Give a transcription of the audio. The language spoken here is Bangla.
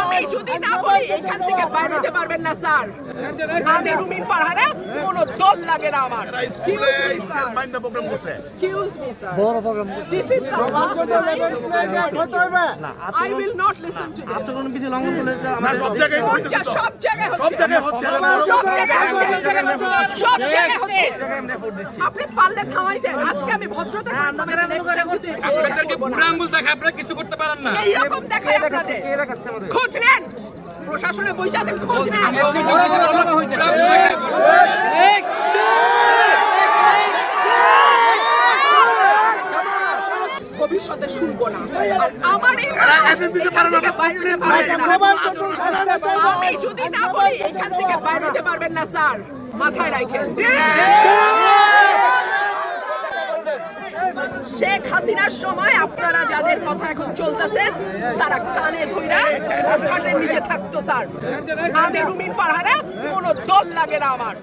আমি যদি না বলি এখান থেকে বাইরে যেতে পারবেন না স্যার। আমি রুমিন ফারহানা, কোনো দল লাগে না আমার। Excuse me, sir. This is the last time. I will not listen to this. সব জায়গায় হচ্ছে। আপনি পারলে থামাই দেন। আজকে আমি ভদ্রতা আপনাদেরকে বুড়া আঙ্গুল দেখে আপনারা কিছু করতে পারেন না। এইরকম দেখায় আপনাদের। খোঁজ নেন, প্রশাসনে বসে আছেন, খোঁজ নেন। ভবিষ্যতে শুনবো না। আর আমার এই আমি যদি না বলি এখান থেকে বাইরে যেতে পারবেন না স্যার, মাথায় রাখেন। শেখ হাসিনার সময় আপনারা যাদের কথা এখন চলতেছেন তারা কানে ধইরা খাটের নিচে থাকতো স্যার। আমি রুমিন ফারহানা, কোনো দল লাগে না আমার।